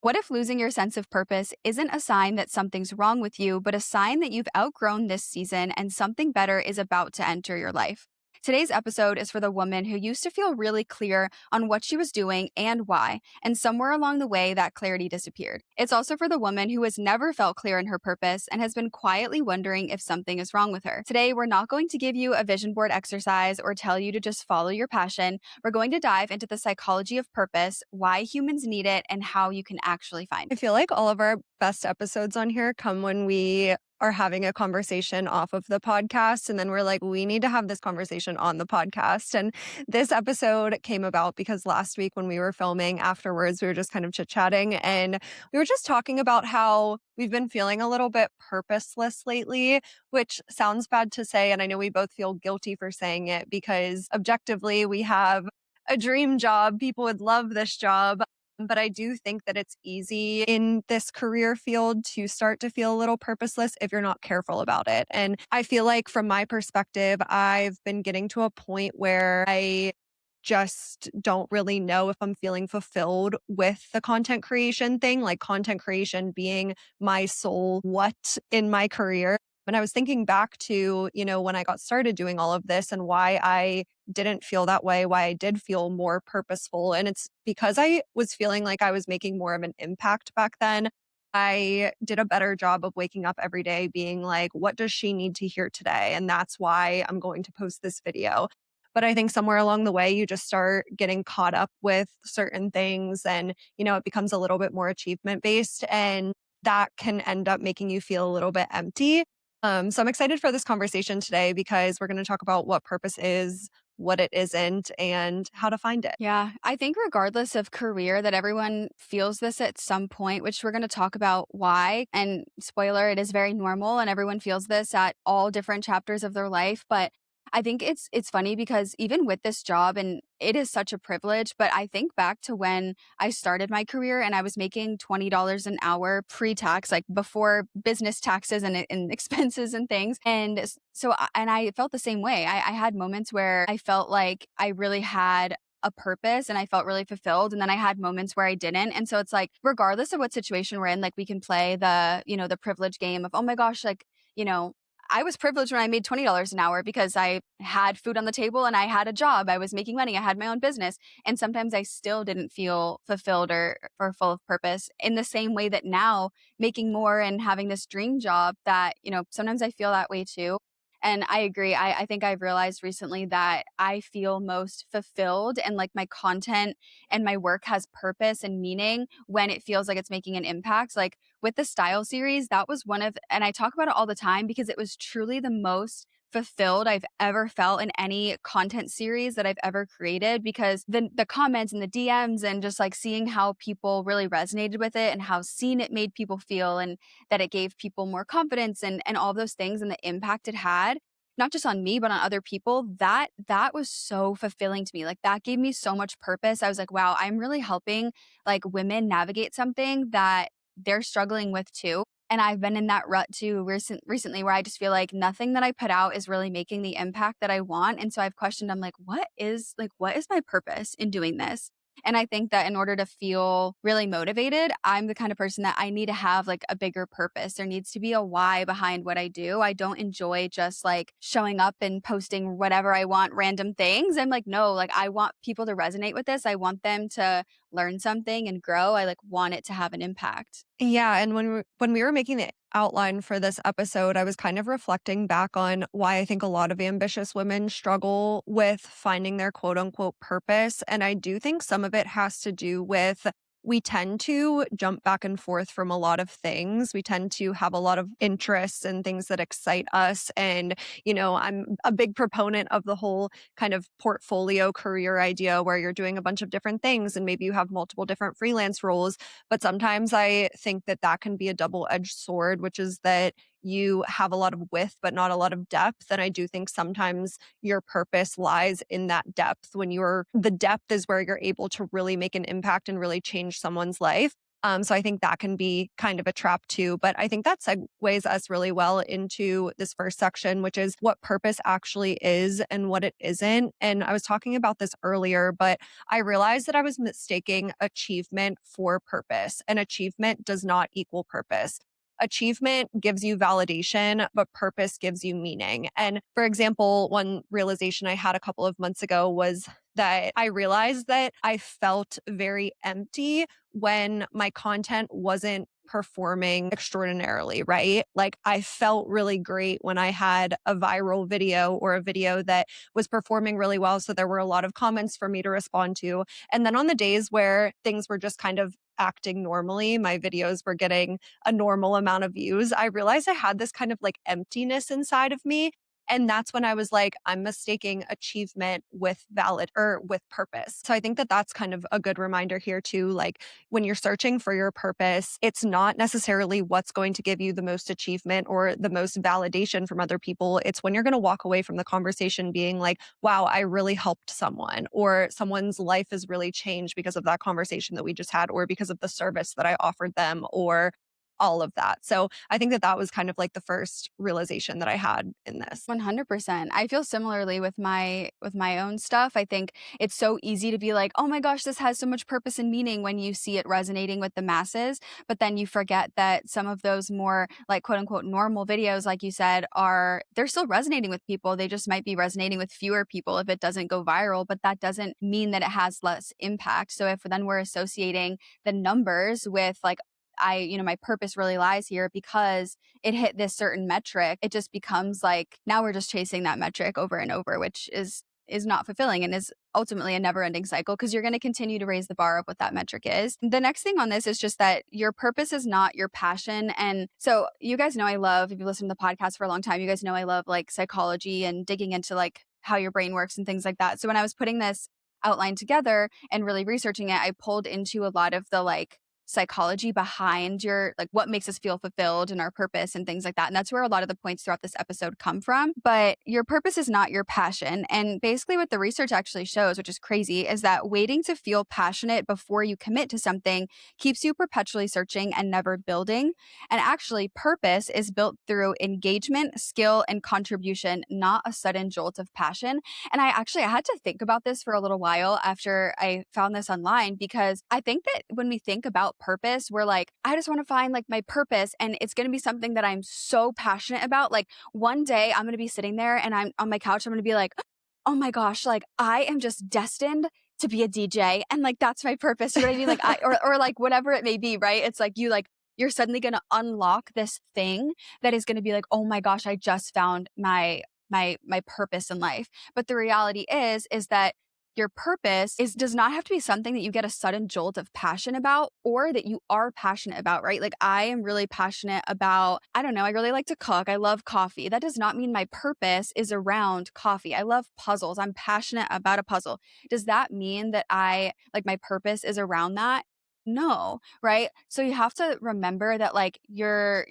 What if losing your sense of purpose isn't a sign that something's wrong with you, but a sign that you've outgrown this season and something better is about to enter your life? Today's episode is for the woman who used to feel really clear on what she was doing and why, and somewhere along the way, that clarity disappeared. It's also for the woman who has never felt clear in her purpose and has been quietly wondering if something is wrong with her. Today, we're not going to give you a vision board exercise or tell you to just follow your passion. We're going to dive into the psychology of purpose, why humans need it, and how you can actually find I it. feel like all of our best episodes on here come when we are having a conversation off of the podcast. And then we're like, we need to have this conversation on the podcast. And this episode came about because last week when we were filming afterwards, we were just kind of chit chatting and we were just talking about how we've been feeling a little bit purposeless lately, which sounds bad to say. And I know we both feel guilty for saying it because objectively we have a dream job. People would love this job. But I do think that it's easy in this career field to start to feel a little purposeless if you're not careful about it. And I feel like from my perspective, I've been getting to a point where I just don't really know if I'm feeling fulfilled with the content creation thing, like content creation being my sole what in my career. When I was thinking back to, when I got started doing all of this and why I didn't feel that way, why I did feel more purposeful. And it's because I was feeling like I was making more of an impact back then. I did a better job of waking up every day being like, what does she need to hear today? And that's why I'm going to post this video. But I think somewhere along the way, you just start getting caught up with certain things and, it becomes a little bit more achievement based. And that can end up making you feel a little bit empty. So I'm excited for this conversation today because we're going to talk about what purpose is, what it isn't, and how to find it. Yeah, I think regardless of career, that everyone feels this at some point, which we're going to talk about why. And spoiler, it is very normal, and everyone feels this at all different chapters of their life. But I think it's funny because even with this job, and it is such a privilege, but I think back to when I started my career and I was making $20 an hour pre-tax, like before business taxes and expenses and things. And I felt the same way. I had moments where I felt like I really had a purpose and I felt really fulfilled. And then I had moments where I didn't. And so it's like, regardless of what situation we're in, like we can play the privilege game of, oh my gosh, like, you know, I was privileged when I made $20 an hour because I had food on the table and I had a job. I was making money. I had my own business. And sometimes I still didn't feel fulfilled or full of purpose in the same way that now making more and having this dream job that, sometimes I feel that way too. And I agree. I think I've realized recently that I feel most fulfilled and like my content and my work has purpose and meaning when it feels like it's making an impact. Like with the style series, that was and I talk about it all the time because it was truly the most fulfilled I've ever felt in any content series that I've ever created because the comments and the DMs and just like seeing how people really resonated with it and how seen it made people feel and that it gave people more confidence and all those things and the impact it had not just on me but on other people, that was so fulfilling to me. Like that gave me so much purpose. I was like, wow, I'm really helping like women navigate something that they're struggling with too. And I've been in that rut too recently where I just feel like nothing that I put out is really making the impact that I want. And so I've questioned, I'm like, what is my purpose in doing this? And I think that in order to feel really motivated, I'm the kind of person that I need to have like a bigger purpose. There needs to be a why behind what I do. I don't enjoy just like showing up and posting whatever I want, random things. I'm like, no, like I want people to resonate with this. I want them to learn something and grow. I like want it to have an impact. Yeah, and when we were making the outline for this episode, I was kind of reflecting back on why I think a lot of ambitious women struggle with finding their quote unquote purpose. And I do think some of it has to do with we tend to jump back and forth from a lot of things. We tend to have a lot of interests and things that excite us. And, I'm a big proponent of the whole kind of portfolio career idea where you're doing a bunch of different things and maybe you have multiple different freelance roles. But sometimes I think that that can be a double-edged sword, which is that you have a lot of width, but not a lot of depth. And I do think sometimes your purpose lies in that depth the depth is where you're able to really make an impact and really change someone's life. So I think that can be kind of a trap too. But I think that segues us really well into this first section, which is what purpose actually is and what it isn't. And I was talking about this earlier, but I realized that I was mistaking achievement for purpose, and achievement does not equal purpose. Achievement gives you validation, but purpose gives you meaning. And for example, one realization I had a couple of months ago was that I realized that I felt very empty when my content wasn't performing extraordinarily, right? Like I felt really great when I had a viral video or a video that was performing really well. So there were a lot of comments for me to respond to. And then on the days where things were just kind of acting normally, my videos were getting a normal amount of views. I realized I had this kind of like emptiness inside of me. And that's when I was like, I'm mistaking achievement with valid or with purpose. So I think that that's kind of a good reminder here too. Like when you're searching for your purpose, it's not necessarily what's going to give you the most achievement or the most validation from other people. It's when you're going to walk away from the conversation being like, wow, I really helped someone, or someone's life has really changed because of that conversation that we just had, or because of the service that I offered them, or all of that. So I think that that was kind of like the first realization that I had in this. 100%. I feel similarly with my own stuff. I think it's so easy to be like, "Oh my gosh, this has so much purpose and meaning," when you see it resonating with the masses, but then you forget that some of those more like quote unquote normal videos like you said are they're still resonating with people. They just might be resonating with fewer people if it doesn't go viral, but that doesn't mean that it has less impact. So if then we're associating the numbers with like my purpose really lies here because it hit this certain metric, it just becomes like now we're just chasing that metric over and over, which is not fulfilling and is ultimately a never ending cycle because you're going to continue to raise the bar of what that metric is. The next thing on this is just that your purpose is not your passion. And so you guys know I love, if you listen to the podcast for a long time, you guys know I love like psychology and digging into like how your brain works and things like that. So when I was putting this outline together and really researching it, I pulled into a lot of the like psychology behind your like what makes us feel fulfilled and our purpose and things like that. And that's where a lot of the points throughout this episode come from. But your purpose is not your passion. And basically what the research actually shows, which is crazy, is that waiting to feel passionate before you commit to something keeps you perpetually searching and never building. And actually purpose is built through engagement, skill, and contribution, not a sudden jolt of passion. And I had to think about this for a little while after I found this online, because I think that when we think about purpose, we're like, I just want to find like my purpose and it's going to be something that I'm so passionate about. Like one day I'm going to be sitting there and I'm on my couch, I'm going to be like, oh my gosh, like I am just destined to be a DJ. And like, that's my purpose. You know what I mean? Like or like whatever it may be, right? It's like you're suddenly going to unlock this thing that is going to be like, oh my gosh, I just found my purpose in life. But the reality is that your purpose is does not have to be something that you get a sudden jolt of passion about or that you are passionate about, right? Like I am really passionate about, I don't know, I really like to cook. I love coffee. That does not mean my purpose is around coffee. I love puzzles. I'm passionate about a puzzle. Does that mean that I like my purpose is around that? No, right? So you have to remember that like your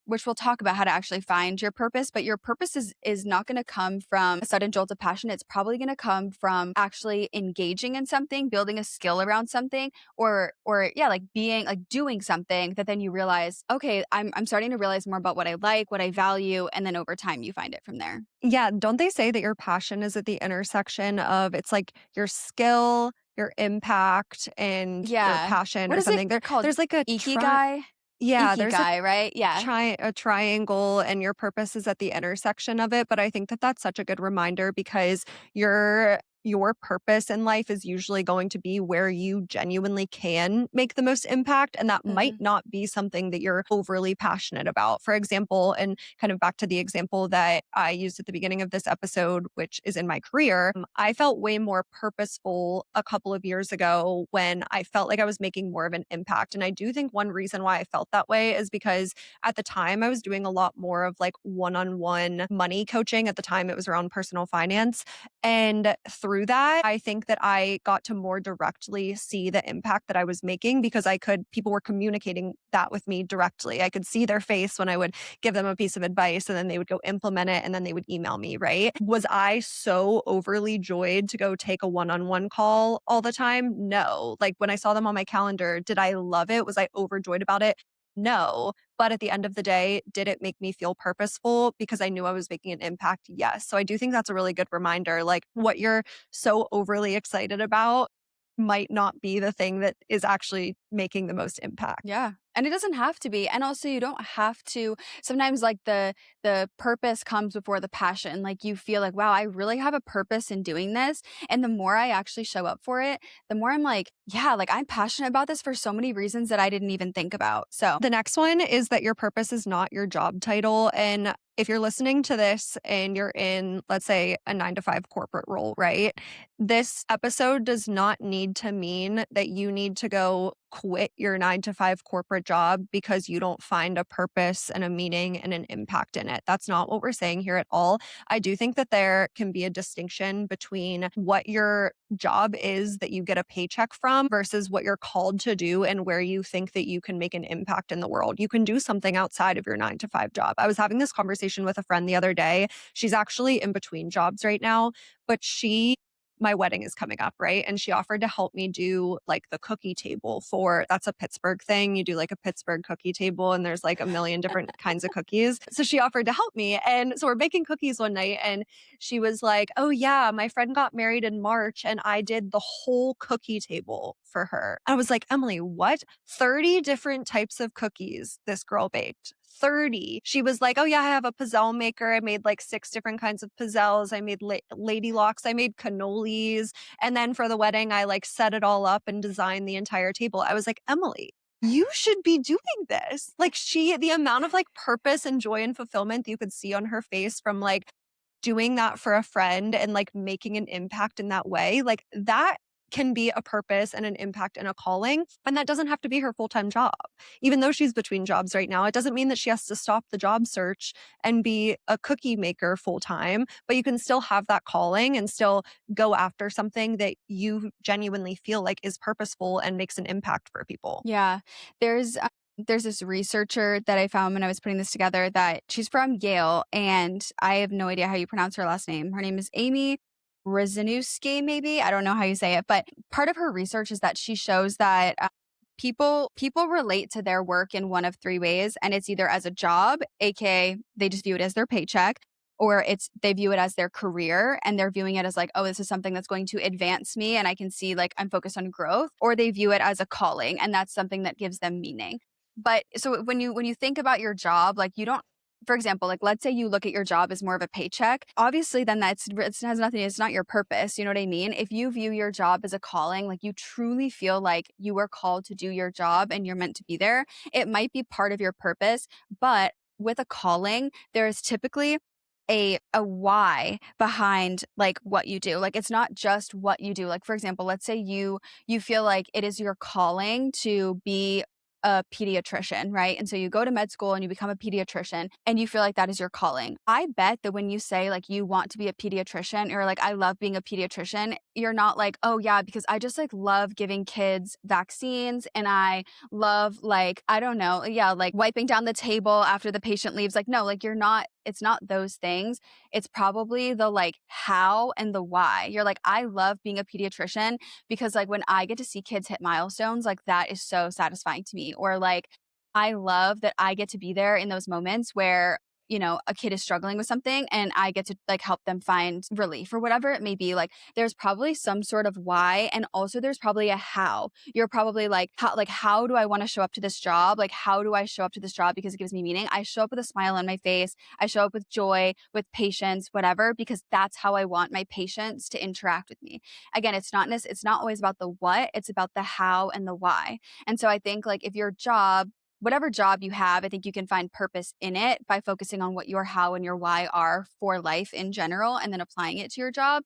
which we'll talk about how to actually find your purpose, but your purpose is not going to come from a sudden jolt of passion. It's probably going to come from actually engaging in something, building a skill around something, or yeah, like being like doing something that then you realize, okay, I'm starting to realize more about what I like, what I value, and then over time you find it from there. Yeah, don't they say that your passion is at the intersection of it's like your skill, your impact, and your Yeah. passion What or is it something? called? There's like a Ikigai? yeah, there's a Ikigai, right? Yeah. triangle, and your purpose is at the intersection of it. But I think that that's such a good reminder because your purpose in life is usually going to be where you genuinely can make the most impact, and that might Mhm. not be something that you're overly passionate about. For example, and kind of back to the example that I used at the beginning of this episode, which is in my career, I felt way more purposeful a couple of years ago when I felt like I was making more of an impact. And I do think one reason why I felt that way is because at the time I was doing a lot more of like one-on-one money coaching. At the time it was around personal finance, and through that, I think that I got to more directly see the impact that I was making because people were communicating that with me directly. I could see their face when I would give them a piece of advice and then they would go implement it and then they would email me, right? Was I so overly joyed to go take a one-on-one call all the time? No. Like when I saw them on my calendar, did I love it? Was I overjoyed about it? No. But at the end of the day, did it make me feel purposeful because I knew I was making an impact? Yes. So I do think that's a really good reminder. Like what you're so overly excited about might not be the thing that is actually making the most impact. Yeah. And it doesn't have to be. And also you don't have to sometimes like the purpose comes before the passion. Like you feel like, wow, I really have a purpose in doing this. And the more I actually show up for it, the more I'm like, yeah, like I'm passionate about this for so many reasons that I didn't even think about. So The next one is that your purpose is not your job title. And if you're listening to this and you're in, let's say, a 9 to 5 corporate role, right? This episode does not need to mean that you need to go quit your 9 to 5 corporate job because you don't find a purpose and a meaning and an impact in it. That's not what we're saying here at all. I do think that there can be a distinction between what your job is that you get a paycheck from versus what you're called to do and where you think that you can make an impact in the world. You can do something outside of your 9 to 5 job. I was having this conversation with a friend the other day. She's actually in between jobs right now, but my wedding is coming up, right? And she offered to help me do like the cookie table that's a Pittsburgh thing. You do like a Pittsburgh cookie table and there's like a million different kinds of cookies. So she offered to help me. And so we're making cookies one night and she was like, oh yeah, my friend got married in March and I did the whole cookie table for her. I was like, Emily, what? 30 different types of cookies this girl baked. 30. She was like, oh yeah, I have a pizzelle maker. I made like 6 different kinds of pizzelles. I made lady locks. I made cannolis. And then for the wedding, I like set it all up and designed the entire table. I was like, Emily, you should be doing this. Like the amount of like purpose and joy and fulfillment that you could see on her face from like doing that for a friend and like making an impact in that way, like that can be a purpose and an impact and a calling. And that doesn't have to be her full-time job. Even though she's between jobs right now, it doesn't mean that she has to stop the job search and be a cookie maker full-time, but you can still have that calling and still go after something that you genuinely feel like is purposeful and makes an impact for people. yeah, there's this researcher that I found when I was putting this together that she's from Yale, and I have no idea how you pronounce her last name. Her name is Amy Rzanowski, maybe. I don't know how you say it, but part of her research is that she shows that people relate to their work in one of three ways, and it's either as a job, aka they just view it as their paycheck, or it's they view it as their career and they're viewing it as like, oh, this is something that's going to advance me and I can see like I'm focused on growth, or they view it as a calling and that's something that gives them meaning. But so when you think about your job, like you don't, for example, like let's say you look at your job as more of a paycheck, obviously then it has nothing, it's not your purpose. You know what I mean? If you view your job as a calling, like you truly feel like you were called to do your job and you're meant to be there, it might be part of your purpose. But with a calling, there is typically a why behind like what you do. Like it's not just what you do. Like for example, let's say you feel like it is your calling to be a pediatrician, right? And so you go to med school and you become a pediatrician and you feel like that is your calling. I bet that when you say like you want to be a pediatrician or like I love being a pediatrician, you're not like, oh yeah, because I just like love giving kids vaccines and I love like, I don't know, yeah, like wiping down the table after the patient leaves. Like, no, like you're not, it's not those things. It's probably the like how and the why. You're like, I love being a pediatrician because like when I get to see kids hit milestones, like that is so satisfying to me. Or like I love that I get to be there in those moments where a kid is struggling with something and I get to like help them find relief or whatever it may be. Like there's probably some sort of why. And also there's probably a how. You're probably like, how do I want to show up to this job? Like, how do I show up to this job because it gives me meaning? I show up with a smile on my face. I show up with joy, with patience, whatever, because that's how I want my patients to interact with me. Again, it's not always about the what, it's about the how and the why. And so I think like if your job, whatever job you have, I think you can find purpose in it by focusing on what your how and your why are for life in general and then applying it to your job.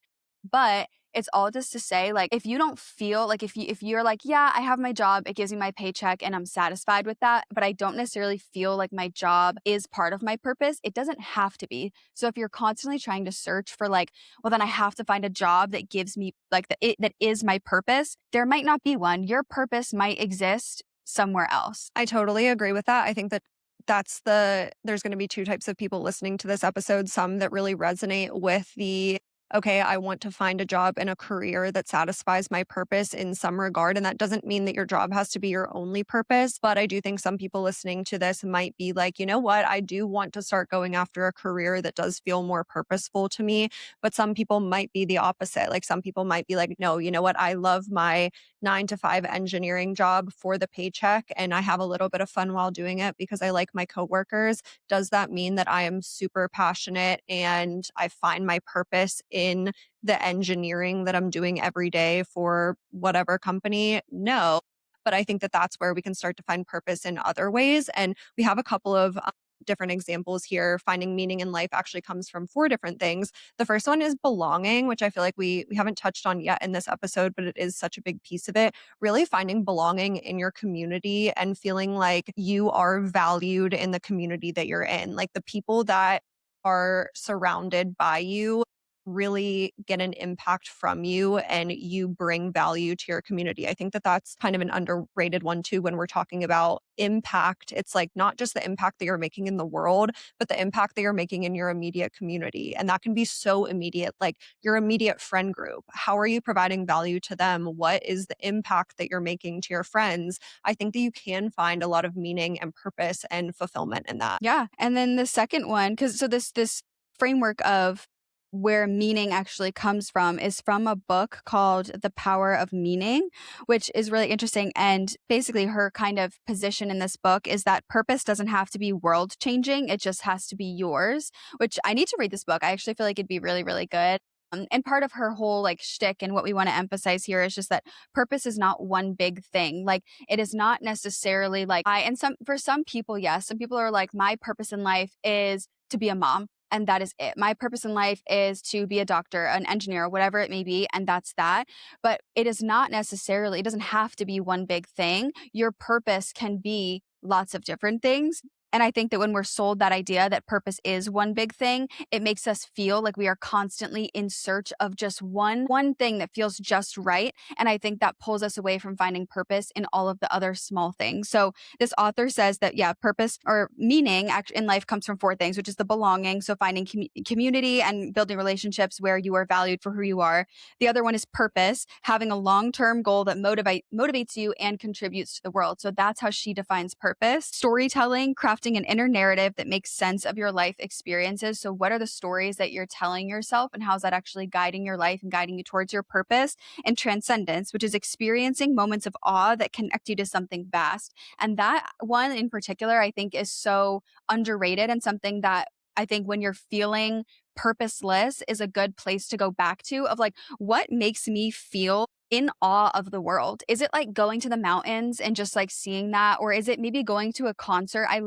But It's all just to say, like, if you don't feel like if you're like, "Yeah, I have my job, it gives me my paycheck, and I'm satisfied with that, but I don't necessarily feel like my job is part of my purpose," it doesn't have to be. So if you're constantly trying to search for, like, "Well, then I have to find a job that gives me, like, that is my purpose," there might not be one. Your purpose might exist somewhere else. I totally agree with that. I think that there's going to be two types of people listening to this episode. Some that really resonate with the, okay, I want to find a job and a career that satisfies my purpose in some regard. And that doesn't mean that your job has to be your only purpose. But I do think some people listening to this might be like, you know what? I do want to start going after a career that does feel more purposeful to me. But some people might be the opposite. Like some people might be like, no, you know what? I love my 9 to 5 engineering job for the paycheck and I have a little bit of fun while doing it because I like my coworkers. Does that mean that I am super passionate and I find my purpose in the engineering that I'm doing every day for whatever company? No. But I think that that's where we can start to find purpose in other ways. And we have a couple of different examples here. Finding meaning in life actually comes from 4 different things. The first one is belonging, which I feel like we haven't touched on yet in this episode, but it is such a big piece of it. Really finding belonging in your community and feeling like you are valued in the community that you're in. Like the people that are surrounded by you really get an impact from you and you bring value to your community. I think that that's kind of an underrated one too when we're talking about impact. It's like not just the impact that you're making in the world, but the impact that you're making in your immediate community. And that can be so immediate, like your immediate friend group. How are you providing value to them? What is the impact that you're making to your friends? I think that you can find a lot of meaning and purpose and fulfillment in that. Yeah, and then the second one, because so this framework of where meaning actually comes from is from a book called The Power of Meaning, which is really interesting. And basically, her kind of position in this book is that purpose doesn't have to be world changing, it just has to be yours, which I need to read this book. I actually feel like it'd be really, really good. And part of her whole like shtick and what we want to emphasize here is just that purpose is not one big thing. Like it is not necessarily like I and some for some people, yes, some people are like, my purpose in life is to be a mom. And that is it. My purpose in life is to be a doctor, an engineer, whatever it may be. And that's that. But it is not necessarily, it doesn't have to be one big thing. Your purpose can be lots of different things. And I think that when we're sold that idea that purpose is one big thing, it makes us feel like we are constantly in search of just one thing that feels just right. And I think that pulls us away from finding purpose in all of the other small things. So this author says that, yeah, purpose or meaning in life comes from 4 things, which is the belonging. So finding community and building relationships where you are valued for who you are. The other one is purpose, having a long-term goal that motivates you and contributes to the world. So that's how she defines purpose. Storytelling, crafting an inner narrative that makes sense of your life experiences. So what are the stories that you're telling yourself and how's that actually guiding your life and guiding you towards your purpose? And transcendence, which is experiencing moments of awe that connect you to something vast. And that one in particular, I think is so underrated and something that I think when you're feeling purposeless is a good place to go back to of like, what makes me feel in awe of the world? Is it like going to the mountains and just like seeing that? Or is it maybe going to a concert? I've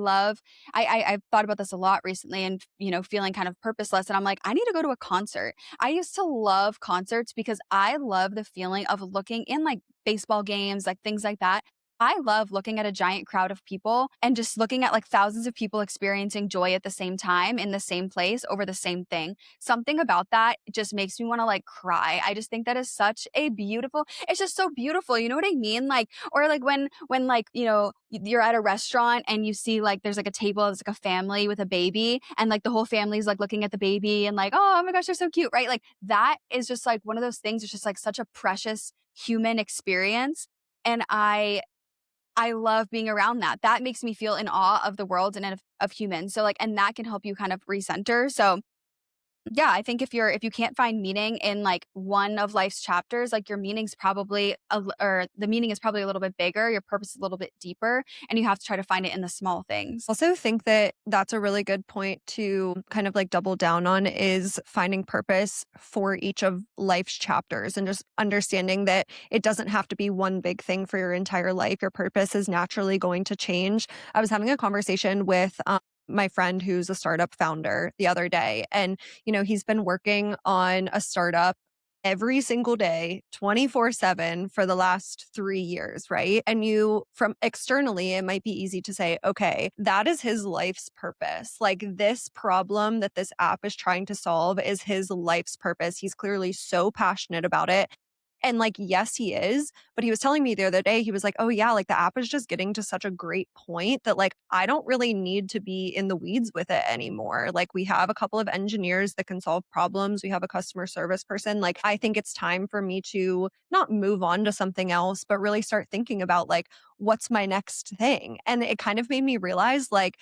thought about this a lot recently and, feeling kind of purposeless. And I'm like, I need to go to a concert. I used to love concerts because I love the feeling of looking in like baseball games, like things like that. I love looking at a giant crowd of people and just looking at like thousands of people experiencing joy at the same time in the same place over the same thing. Something about that just makes me want to like cry. I just think that is such a beautiful, it's just so beautiful. You know what I mean? Like, or like when like, you're at a restaurant and you see like there's like a table, it's like a family with a baby and like the whole family's like looking at the baby and like, oh my gosh, they're so cute, right? Like that is just like one of those things. It's just like such a precious human experience. And I love being around that. That makes me feel in awe of the world and of humans. So like, and that can help you kind of recenter. So yeah, I think if you can't find meaning in like one of life's chapters, like your meaning's probably or the meaning is probably a little bit bigger, your purpose is a little bit deeper, and you have to try to find it in the small things. Also think that that's a really good point to kind of like double down on is finding purpose for each of life's chapters and just understanding that it doesn't have to be one big thing for your entire life. Your purpose is naturally going to change. I was having a conversation with my friend who's a startup founder the other day and he's been working on a startup every single day, 24/7 for the last 3 years, right? And you from externally, it might be easy to say, "Okay, that is his life's purpose." Like, this problem that this app is trying to solve is his life's purpose. He's clearly so passionate about it. And, like, yes, he is, but he was telling me the other day, he was like, "Oh, yeah, like, the app is just getting to such a great point that, like, I don't really need to be in the weeds with it anymore. Like, we have a couple of engineers that can solve problems. We have a customer service person. Like, I think it's time for me to not move on to something else, but really start thinking about, like, what's my next thing?" And it kind of made me realize, like,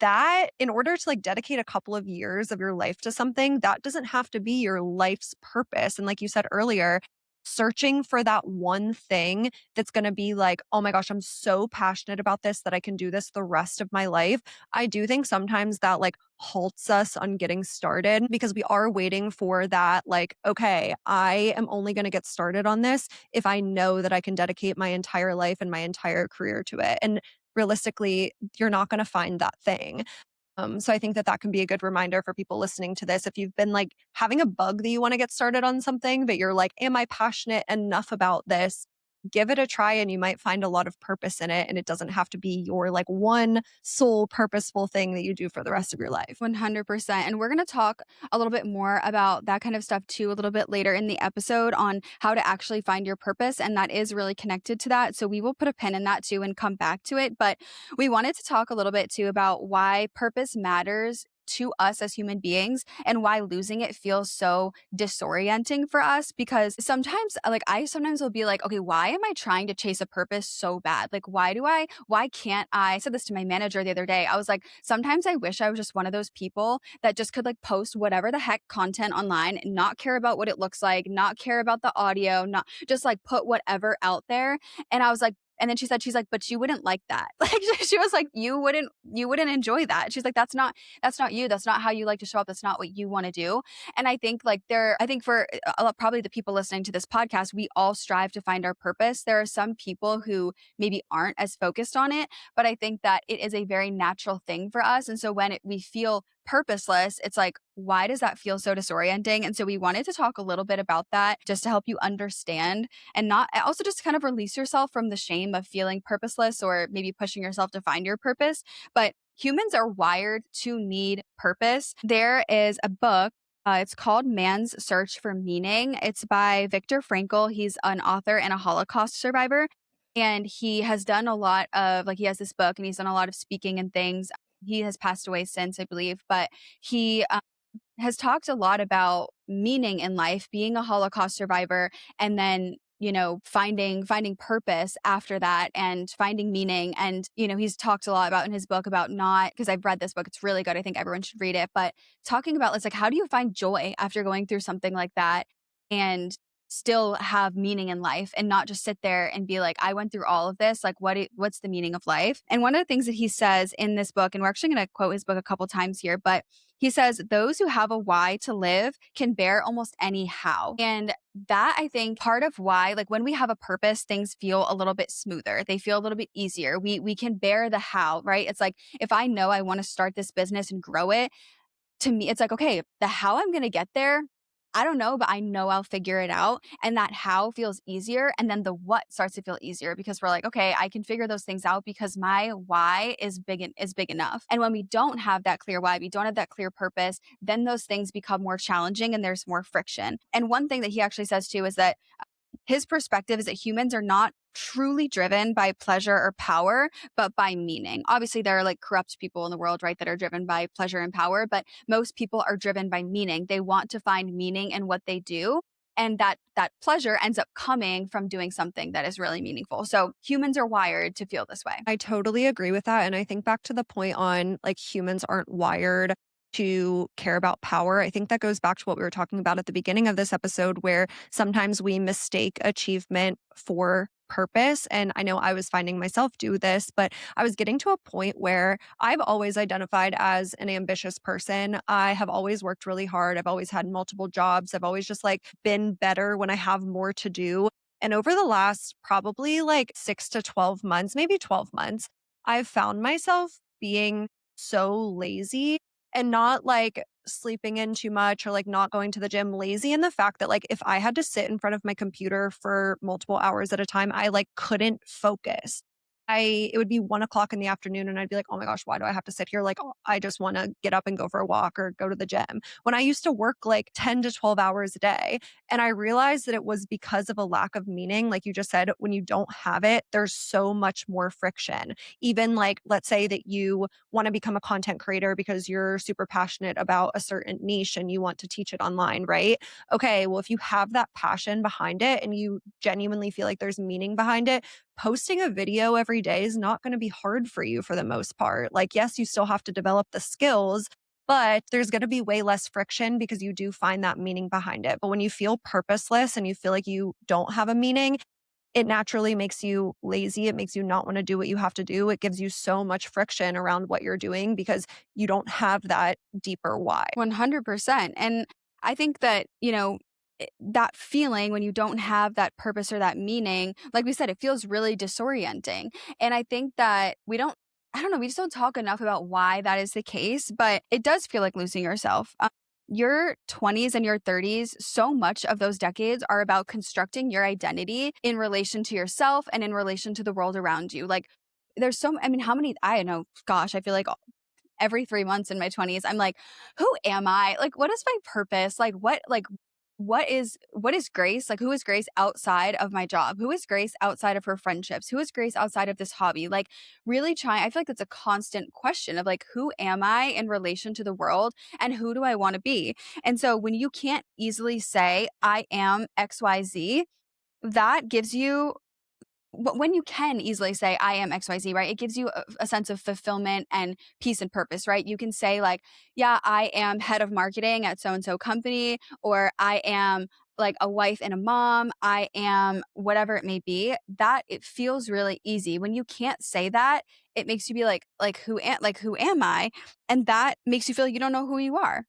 that in order to, like, dedicate a couple of years of your life to something, that doesn't have to be your life's purpose. And like you said earlier, searching for that one thing that's going to be like, "Oh my gosh, I'm so passionate about this that I can do this the rest of my life." I do think sometimes that, like, halts us on getting started because we are waiting for that, like, "Okay, I am only going to get started on this if I know that I can dedicate my entire life and my entire career to it." And realistically, you're not going to find that thing. So I think that that can be a good reminder for people listening to this. If you've been like having a bug that you want to get started on something, but you're like, am I passionate enough about this? Give it a try and you might find a lot of purpose in it. And it doesn't have to be your like one sole purposeful thing that you do for the rest of your life. 100%. And we're going to talk a little bit more about that kind of stuff too, a little bit later in the episode on how to actually find your purpose. And that is really connected to that. So we will put a pin in that too and come back to it. But we wanted to talk a little bit too about why purpose matters to us as human beings and why losing it feels so disorienting for us, because sometimes like I sometimes will be like, okay, why am I trying to chase a purpose so bad? Like, why can't I said this to my manager the other day. I was like, sometimes I wish I was just one of those people that just could like post whatever the heck content online and not care about what it looks like, not care about the audio, not just like put whatever out there. And I was like, and then she's like, but you wouldn't like that. Like she was like, you wouldn't enjoy that. She's like, that's not you. That's not how you like to show up. That's not what you want to do. And I think like I think for probably the people listening to this podcast, we all strive to find our purpose. There are some people who maybe aren't as focused on it, but I think that it is a very natural thing for us. And so when we feel purposeless, it's like, why does that feel so disorienting? And so we wanted to talk a little bit about that just to help you understand and not also just kind of release yourself from the shame of feeling purposeless or maybe pushing yourself to find your purpose. But humans are wired to need purpose. There is a book. It's called Man's Search for Meaning. It's by Viktor Frankl. He's an author and a Holocaust survivor. And he has done a lot of, like, he has this book and he's done a lot of speaking and things. He has passed away since, I believe, but he has talked a lot about meaning in life, being a Holocaust survivor, and then finding purpose after that and finding meaning. And he's talked a lot about in his book about not, because I've read this book, it's really good, I think everyone should read it, but talking about it's like, how do you find joy after going through something like that and still have meaning in life and not just sit there and be like, I went through all of this, like what's the meaning of life? And one of the things that he says in this book, and we're actually going to quote his book a couple times here, but he says, those who have a why to live can bear almost any how. And that, I think, part of why, like when we have a purpose, things feel a little bit smoother. They feel a little bit easier. We can bear the how, right? It's like, if I know I want to start this business and grow it, to me, it's like, okay, the how I'm going to get there, I don't know, but I know I'll figure it out. And that how feels easier. And then the what starts to feel easier because we're like, okay, I can figure those things out because my why is big enough. And when we don't have that clear why, we don't have that clear purpose, then those things become more challenging and there's more friction. And one thing that he actually says too is that his perspective is that humans are not truly driven by pleasure or power, but by meaning. Obviously, there are like corrupt people in the world, right, that are driven by pleasure and power, but most people are driven by meaning. They want to find meaning in what they do. And that pleasure ends up coming from doing something that is really meaningful. So humans are wired to feel this way. I totally agree with that. And I think back to the point on like humans aren't wired to care about power. I think that goes back to what we were talking about at the beginning of this episode, where sometimes we mistake achievement for purpose. And I know I was finding myself do this, but I was getting to a point where I've always identified as an ambitious person. I have always worked really hard. I've always had multiple jobs. I've always just like been better when I have more to do. And over the last probably like 6 to 12 months, maybe 12 months, I've found myself being so lazy and not like sleeping in too much or like not going to the gym, lazy in the fact that like if I had to sit in front of my computer for multiple hours at a time, I like couldn't focus. It would be 1 o'clock in the afternoon and I'd be like, oh my gosh, why do I have to sit here? Like, oh, I just want to get up and go for a walk or go to the gym. When I used to work like 10 to 12 hours a day. And I realized that it was because of a lack of meaning. Like you just said, when you don't have it, there's so much more friction. Even like, let's say that you want to become a content creator because you're super passionate about a certain niche and you want to teach it online, right? Okay, well, if you have that passion behind it and you genuinely feel like there's meaning behind it, posting a video every day is not going to be hard for you for the most part. Like, yes, you still have to develop the skills, but there's going to be way less friction because you do find that meaning behind it. But when you feel purposeless and you feel like you don't have a meaning, it naturally makes you lazy. It makes you not want to do what you have to do. It gives you so much friction around what you're doing because you don't have that deeper why. 100%. And I think that, that feeling when you don't have that purpose or that meaning, like we said, it feels really disorienting. And I think that I don't know, we just don't talk enough about why that is the case, but it does feel like losing yourself. Your 20s and your 30s, so much of those decades are about constructing your identity in relation to yourself and in relation to the world around you. Like, I mean, how many, I don't know, gosh, I feel like every 3 months in my 20s, I'm like, "Who am I? Like, what is my purpose? What is Grace? Like, who is Grace outside of my job? Who is Grace outside of her friendships? Who is Grace outside of this hobby?" Like, really trying I feel like that's a constant question of, like, who am I in relation to the world, and who do I wanna be? And so when you can't easily say, "I am XYZ," that gives you when you can easily say I am XYZ, right? It gives you a sense of fulfillment and peace and purpose, right? You can say like, yeah, I am head of marketing at so and so company, or I am like a wife and a mom, I am whatever it may be. That it feels really easy. When you can't say that, it makes you be who am I? And that makes you feel like you don't know who you are.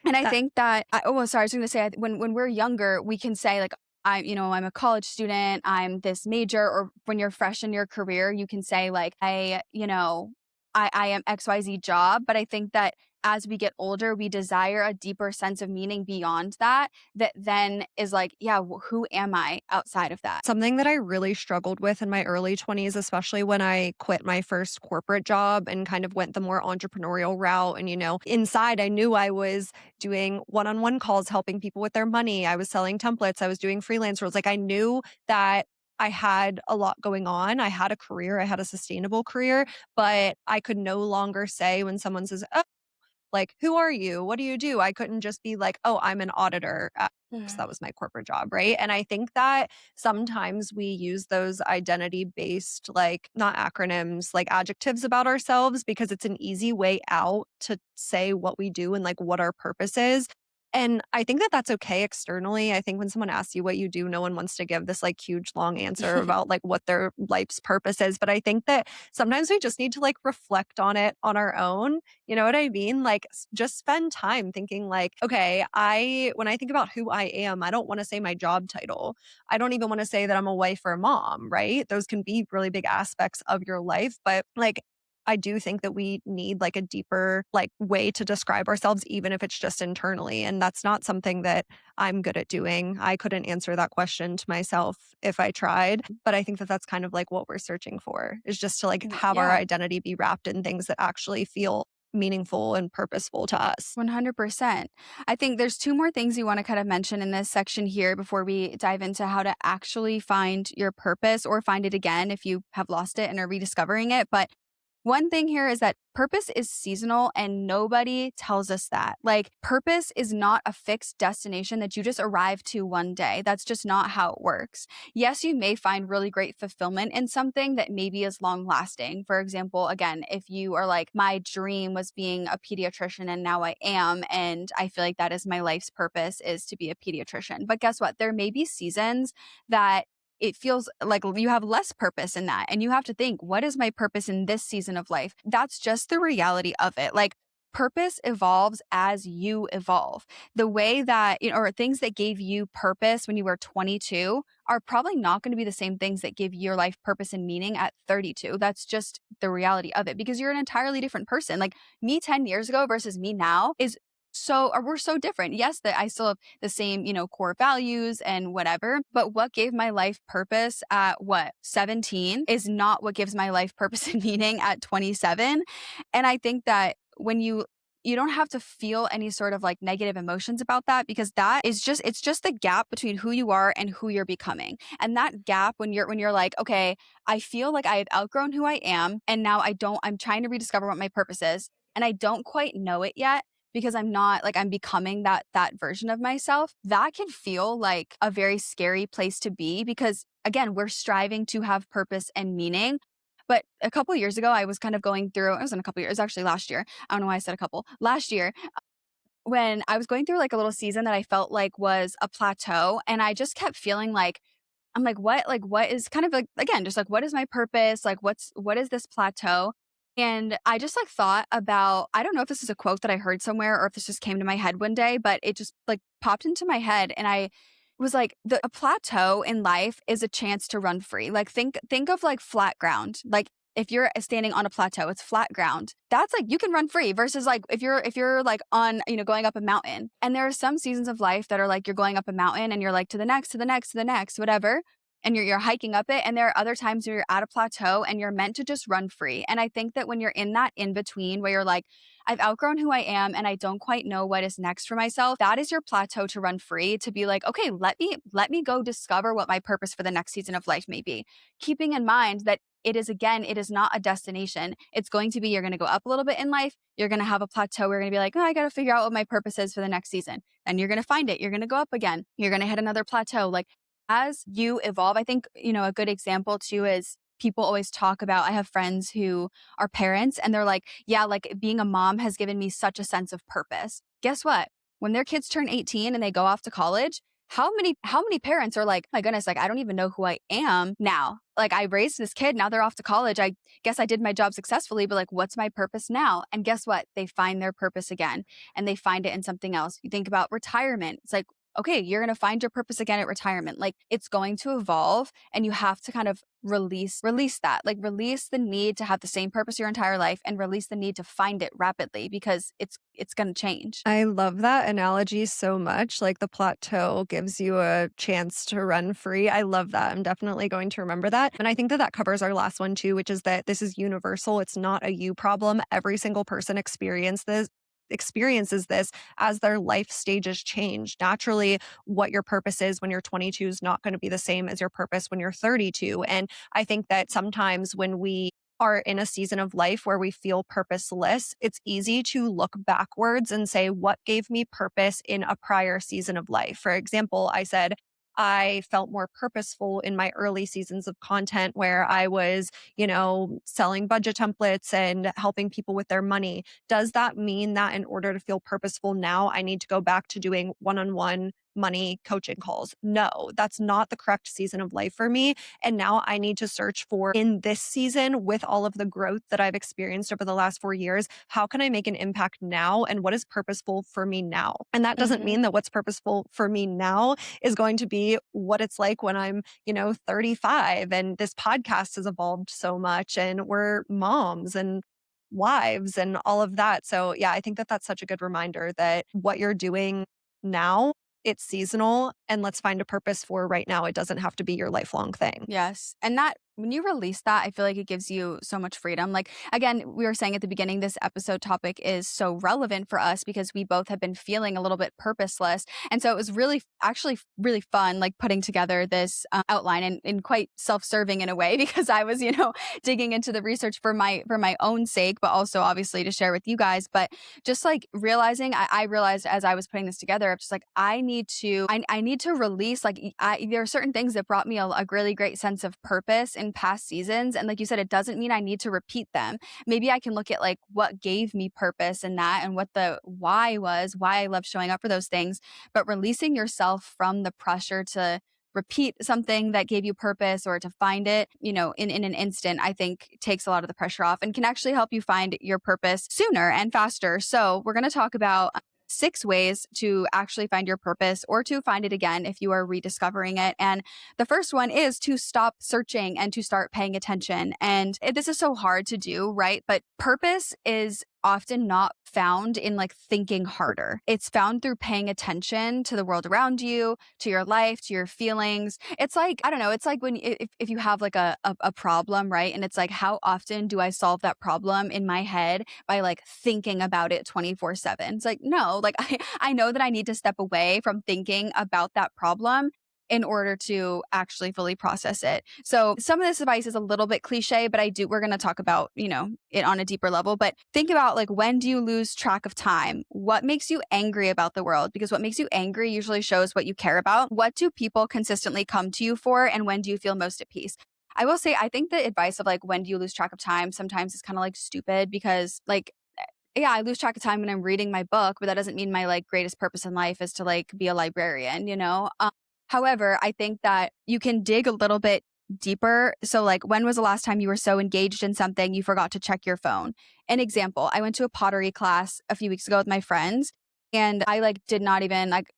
And I That think that sorry, I was gonna say when we're younger, we can say like I'm a college student, I'm this major, or when you're fresh in your career, you can say like I am XYZ job. But I think that as we get older, we desire a deeper sense of meaning beyond that, that then is like, yeah, who am I outside of that? something that I really struggled with in my early 20s, especially when I quit my first corporate job and kind of went the more entrepreneurial route. And, inside I knew I was doing one on one calls, helping people with their money. I was selling templates. I was doing freelance roles. Like I knew that I had a lot going on. I had a career, I had a sustainable career, but I could no longer say when someone says, like, "Who are you? What do you do?" I couldn't just be like, "Oh, I'm an auditor," 'cause that was my corporate job, right? And I think that sometimes we use those identity-based, like, not acronyms, like adjectives about ourselves because it's an easy way out to say what we do and, like, what our purpose is. And I think that that's okay externally. I think when someone asks you what you do, no one wants to give this, like, huge, long answer about, like, what their life's purpose is, but I think that sometimes we just need to, like, reflect on it on our own. You know what I mean? Like, just spend time thinking like, okay, when I think about who I am, I don't want to say my job title. I don't even want to say that I'm a wife or a mom, right? Those can be really big aspects of your life, but like I do think that we need like a deeper like way to describe ourselves even if it's just internally, and that's not something that I'm good at doing. I couldn't answer that question to myself if I tried, but I think that that's kind of like what we're searching for is just to like have our Yeah. identity be wrapped in things that actually feel meaningful and purposeful to us. 100%. I think there's two more things you want to kind of mention in this section here before we dive into how to actually find your purpose or find it again if you have lost it and are rediscovering it. But one thing here is that purpose is seasonal and nobody tells us that. Like, purpose is not a fixed destination that you just arrive to one day. That's just not how it works. Yes, you may find really great fulfillment in something that maybe is long lasting. For example, again, if you are like, my dream was being a pediatrician and now I am, and I feel like that is my life's purpose is to be a pediatrician. But guess what? There may be seasons that it feels like you have less purpose in that. And you have to think, what is my purpose in this season of life? That's just the reality of it. Like, purpose evolves as you evolve. The way that, or things that gave you purpose when you were 22 are probably not going to be the same things that give your life purpose and meaning at 32. That's just the reality of it because you're an entirely different person. Like me 10 years ago versus me now is so, or we're so different. Yes, that I still have the same, core values and whatever, but what gave my life purpose at 17 is not what gives my life purpose and meaning at 27. And I think that when you don't have to feel any sort of like negative emotions about that because that is it's just the gap between who you are and who you're becoming. And that gap when you're like, okay, I feel like I've outgrown who I am and now I'm trying to rediscover what my purpose is and I don't quite know it yet because I'm not like I'm becoming that version of myself. That can feel like a very scary place to be because again, we're striving to have purpose and meaning. But a couple years ago, I was kind of going through, it wasn't a couple years, actually last year. I don't know why I said a couple. Last year, when I was going through like a little season that I felt like was a plateau, and I just kept feeling like, I'm like, what is kind of like, again, just like, what is my purpose? Like, what is this plateau? And I just like thought about, I don't know if this is a quote that I heard somewhere or if this just came to my head one day, but it just like popped into my head. And I was like, a plateau in life is a chance to run free. Like think of like flat ground. Like if you're standing on a plateau, it's flat ground. That's like you can run free versus like if you're like on, going up a mountain. And there are some seasons of life that are like you're going up a mountain and you're like to the next, to the next, to the next, whatever. And you're hiking up it. And there are other times where you're at a plateau and you're meant to just run free. And I think that when you're in that in between where you're like, I've outgrown who I am and I don't quite know what is next for myself. That is your plateau to run free, to be like, okay, let me go discover what my purpose for the next season of life may be. Keeping in mind that it is not a destination. It's going to be, you're going to go up a little bit in life. You're going to have a plateau where you're going to be like, oh, I got to figure out what my purpose is for the next season. And you're going to find it. You're going to go up again. You're going to hit another plateau. Like as you evolve, I think, a good example too is people always talk about, I have friends who are parents and they're like, yeah, like being a mom has given me such a sense of purpose. Guess what? When their kids turn 18 and they go off to college, how many parents are like, my goodness, like I don't even know who I am now. Like I raised this kid, now they're off to college. I guess I did my job successfully, but like what's my purpose now? And guess what? They find their purpose again and they find it in something else. You think about retirement. It's like, okay, you're going to find your purpose again at retirement. Like it's going to evolve and you have to kind of release that. Like release the need to have the same purpose your entire life and release the need to find it rapidly because it's going to change. I love that analogy so much. Like the plateau gives you a chance to run free. I love that. I'm definitely going to remember that. And I think that that covers our last one too, which is that this is universal. It's not a you problem. Every single person experiences this as their life stages change. Naturally, what your purpose is when you're 22 is not going to be the same as your purpose when you're 32. And I think that sometimes when we are in a season of life where we feel purposeless, it's easy to look backwards and say, what gave me purpose in a prior season of life? For example, I said, I felt more purposeful in my early seasons of content where I was, selling budget templates and helping people with their money. Does that mean that in order to feel purposeful now, I need to go back to doing one on one money coaching calls? No, that's not the correct season of life for me. And now I need to search for in this season with all of the growth that I've experienced over the last 4 years, how can I make an impact now? And what is purposeful for me now? And that doesn't Mhm. mean that what's purposeful for me now is going to be what it's like when I'm, 35 and this podcast has evolved so much and we're moms and wives and all of that. So, yeah, I think that that's such a good reminder that what you're doing now, it's seasonal and let's find a purpose for right now. It doesn't have to be your lifelong thing. Yes. And that when you release that, I feel like it gives you so much freedom. Like, again, we were saying at the beginning, this episode topic is so relevant for us because we both have been feeling a little bit purposeless. And so it was actually really fun, like putting together this outline and quite self-serving in a way because I was, digging into the research for my own sake, but also obviously to share with you guys. But just like realizing, I realized as I was putting this together, I'm just like, I need to release, like, there are certain things that brought me a really great sense of purpose in past seasons. And like you said, it doesn't mean I need to repeat them. Maybe I can look at like what gave me purpose in that and what the why was, why I love showing up for those things. But releasing yourself from the pressure to repeat something that gave you purpose or to find it, in an instant, I think takes a lot of the pressure off and can actually help you find your purpose sooner and faster. So we're going to talk about 6 ways to actually find your purpose or to find it again if you are rediscovering it. And the first one is to stop searching and to start paying attention. And this is so hard to do, right? But purpose is often not found in like thinking harder. It's found through paying attention to the world around you, to your life, to your feelings. It's like, I don't know, it's like when if you have like a problem, right? And it's like, how often do I solve that problem in my head by like thinking about it 24/7? It's like, no, like I know that I need to step away from thinking about that problem in order to actually fully process it. So some of this advice is a little bit cliche, but we're going to talk about, it on a deeper level. But think about like, when do you lose track of time? What makes you angry about the world? Because what makes you angry usually shows what you care about. What do people consistently come to you for? And when do you feel most at peace? I will say, I think the advice of like, when do you lose track of time sometimes is kind of like stupid because like, yeah, I lose track of time when I'm reading my book, but that doesn't mean my like greatest purpose in life is to like be a librarian, you know? However, I think that you can dig a little bit deeper. So, like, when was the last time you were so engaged in something you forgot to check your phone? An example, I went to a pottery class a few weeks ago with my friends, and I like did not even like,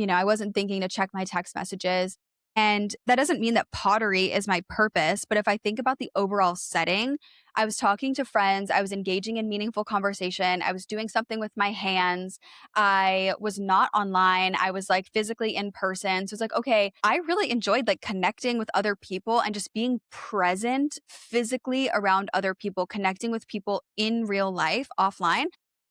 I wasn't thinking to check my text messages. And that doesn't mean that pottery is my purpose. But if I think about the overall setting, I was talking to friends, I was engaging in meaningful conversation, I was doing something with my hands, I was not online, I was like physically in person. So it's like, okay, I really enjoyed like connecting with other people and just being present physically around other people, connecting with people in real life offline.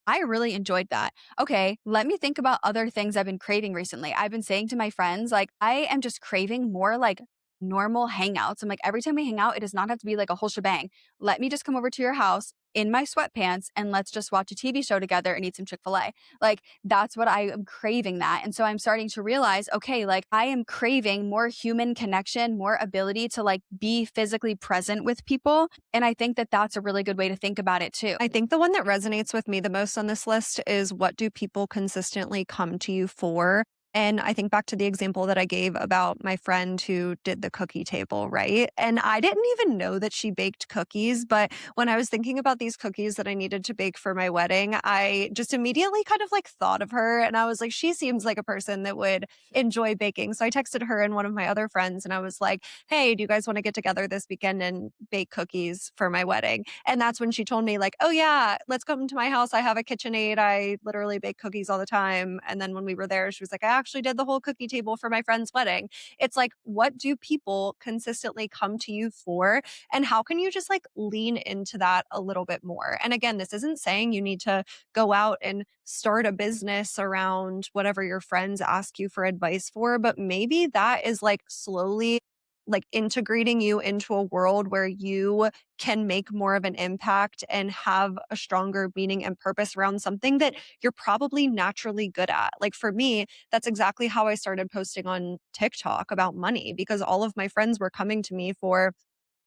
I really enjoyed that. Okay, let me think about other things I've been craving recently. I've been saying to my friends, like, I am just craving more like normal hangouts. I'm like, every time we hang out, it does not have to be like a whole shebang. Let me just come over to your house in my sweatpants and let's just watch a TV show together and eat some Chick-fil-A. Like, that's what I am craving that. And so I'm starting to realize, okay, like I am craving more human connection, more ability to like be physically present with people. And I think that that's a really good way to think about it too. I think the one that resonates with me the most on this list is, what do people consistently come to you for? And I think back to the example that I gave about my friend who did the cookie table, right? And I didn't even know that she baked cookies. But when I was thinking about these cookies that I needed to bake for my wedding, I just immediately kind of like thought of her. And I was like, she seems like a person that would enjoy baking. So I texted her and one of my other friends and I was like, hey, do you guys want to get together this weekend and bake cookies for my wedding? And that's when she told me, like, oh, yeah, let's come to my house. I have a KitchenAid. I literally bake cookies all the time. And then when we were there, she was like, I actually did the whole cookie table for my friend's wedding. It's like, what do people consistently come to you for? And how can you just like lean into that a little bit more? And again, this isn't saying you need to go out and start a business around whatever your friends ask you for advice for, but maybe that is like slowly like integrating you into a world where you can make more of an impact and have a stronger meaning and purpose around something that you're probably naturally good at. Like for me, that's exactly how I started posting on TikTok about money, because all of my friends were coming to me for,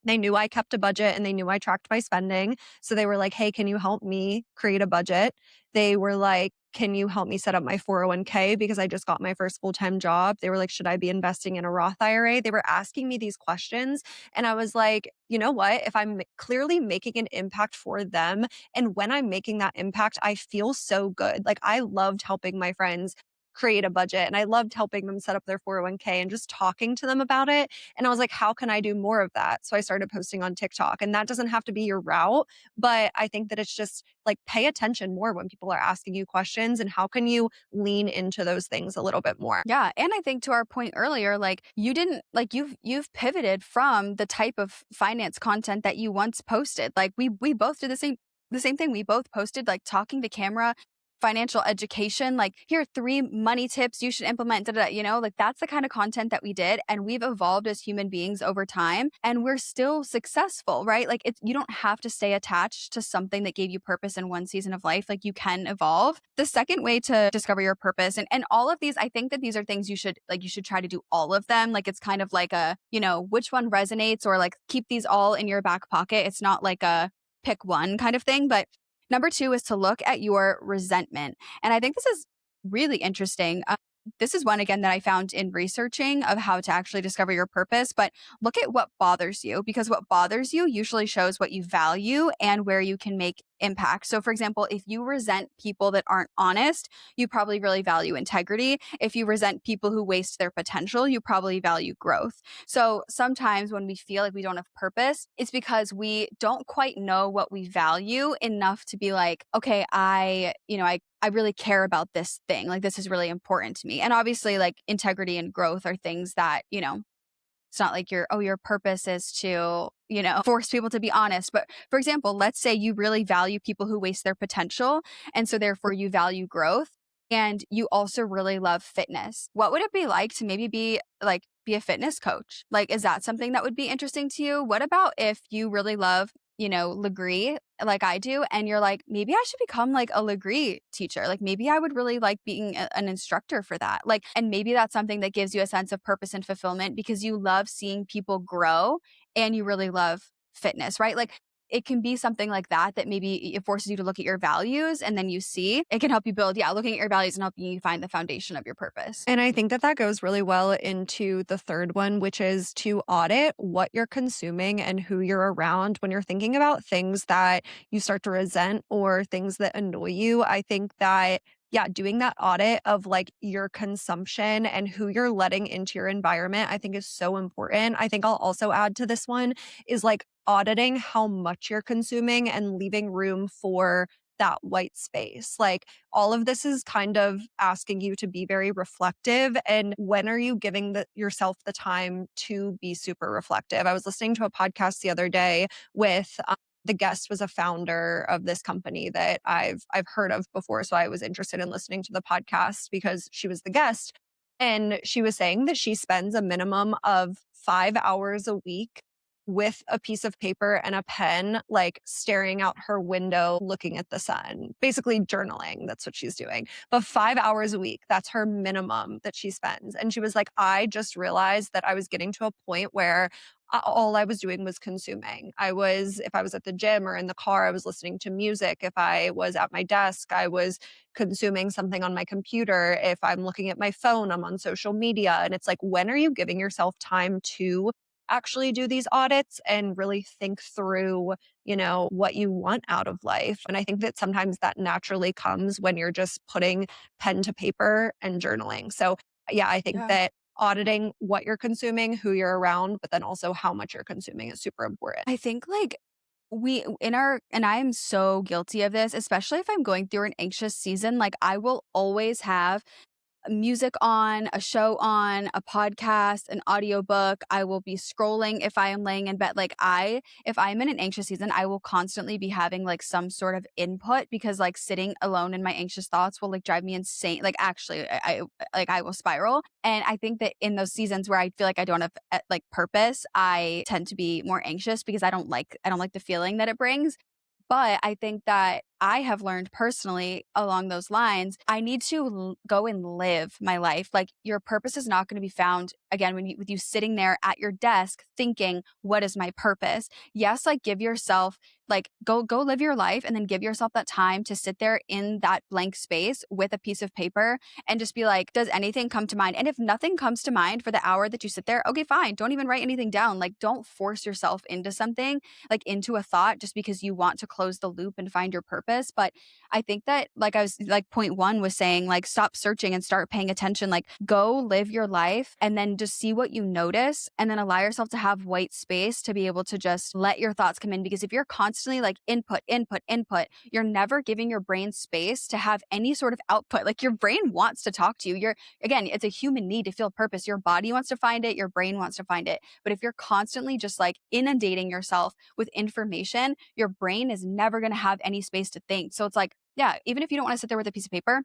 they knew I kept a budget and they knew I tracked my spending. So they were like, hey, can you help me create a budget? They were like, can you help me set up my 401k? Because I just got my first full time job. They were like, should I be investing in a Roth IRA? They were asking me these questions. And I was like, you know what? If I'm clearly making an impact for them, and when I'm making that impact, I feel so good. Like I loved helping my friends create a budget and I loved helping them set up their 401k and just talking to them about it. And I was like, how can I do more of that? So I started posting on TikTok, and that doesn't have to be your route, but I think that it's just like, pay attention more when people are asking you questions, and how can you lean into those things a little bit more? Yeah, and I think to our point earlier, like you didn't like you've pivoted from the type of finance content that you once posted. Like we both did the same thing. We both posted like talking to camera, financial education, like here are 3 money tips you should implement, da, da, da, like that's the kind of content that we did. And we've evolved as human beings over time and we're still successful, right? Like you don't have to stay attached to something that gave you purpose in one season of life. Like you can evolve. The second way to discover your purpose, and all of these, I think that these are things you should try to do all of them. Like it's kind of like a, which one resonates, or like keep these all in your back pocket. It's not like a pick one kind of thing. But number 2 is to look at your resentment. And I think this is really interesting. this is one again that I found in researching of how to actually discover your purpose, but look at what bothers you because what bothers you usually shows what you value and where you can make impact. So, for example, if you resent people that aren't honest, you probably really value integrity. If you resent people who waste their potential, you probably value growth. So, sometimes when we feel like we don't have purpose, it's because we don't quite know what we value enough to be like, okay, I really care about this thing. Like, this is really important to me. And obviously, like, integrity and growth are things that, it's not like your purpose is to, force people to be honest. But for example, let's say you really value people who waste their potential. And so therefore you value growth and you also really love fitness. What would it be like to maybe be a fitness coach? Like, is that something that would be interesting to you? What about if you really love, Legree like I do, and you're like, maybe I should become like a Legree teacher. Like maybe I would really like being an instructor for that. Like, and maybe that's something that gives you a sense of purpose and fulfillment because you love seeing people grow and you really love fitness, right? Like it can be something like that that maybe it forces you to look at your values and then you see it can help you build, yeah, looking at your values and helping you find the foundation of your purpose. And I think that that goes really well into the third one, which is to audit what you're consuming and who you're around when you're thinking about things that you start to resent or things that annoy you. I think that, yeah, doing that audit of like your consumption and who you're letting into your environment, I think is so important. I think I'll also add to this one is like auditing how much you're consuming and leaving room for that white space. Like, all of this is kind of asking you to be very reflective. And when are you giving yourself the time to be super reflective? I was listening to a podcast the other day with the guest was a founder of this company that I've heard of before. So I was interested in listening to the podcast because she was the guest. And she was saying that she spends a minimum of 5 hours a week with a piece of paper and a pen, like staring out her window, looking at the sun, basically journaling. That's what she's doing. But 5 hours a week, that's her minimum that she spends. And she was like, I just realized that I was getting to a point where all I was doing was consuming. If I was at the gym or in the car, I was listening to music. If I was at my desk, I was consuming something on my computer. If I'm looking at my phone, I'm on social media. And it's like, when are you giving yourself time to actually do these audits and really think through, what you want out of life? And I think that sometimes that naturally comes when you're just putting pen to paper and journaling. So, yeah, I think Yeah. that auditing what you're consuming, who you're around, but then also how much you're consuming is super important. I think like we in our and I am so guilty of this, especially if I'm going through an anxious season. Like I will always have music on, a show on, a podcast, an audiobook. I will be scrolling if I am laying in bed. If I'm in an anxious season, I will constantly be having like some sort of input because like sitting alone in my anxious thoughts will like drive me insane. Like actually, I will spiral. And I think that in those seasons where I feel like I don't have like purpose, I tend to be more anxious because I don't like the feeling that it brings. But I think that I have learned personally along those lines, I need to go and live my life. Like your purpose is not going to be found again with you sitting there at your desk thinking, what is my purpose? Yes, like give yourself like go live your life and then give yourself that time to sit there in that blank space with a piece of paper and just be like, does anything come to mind? And if nothing comes to mind for the hour that you sit there, okay, fine. Don't even write anything down. Like don't force yourself into something, like into a thought just because you want to close the loop and find your purpose. But I think that, like I was like, point one was saying, like, stop searching and start paying attention. Like, go live your life and then just see what you notice and then allow yourself to have white space to be able to just let your thoughts come in. Because if you're constantly like input, you're never giving your brain space to have any sort of output. Like, your brain wants to talk to you. Again, it's a human need to feel purpose. Your body wants to find it, your brain wants to find it. But if you're constantly just like inundating yourself with information, your brain is never going to have any space to think. So it's like, yeah, even if you don't want to sit there with a piece of paper,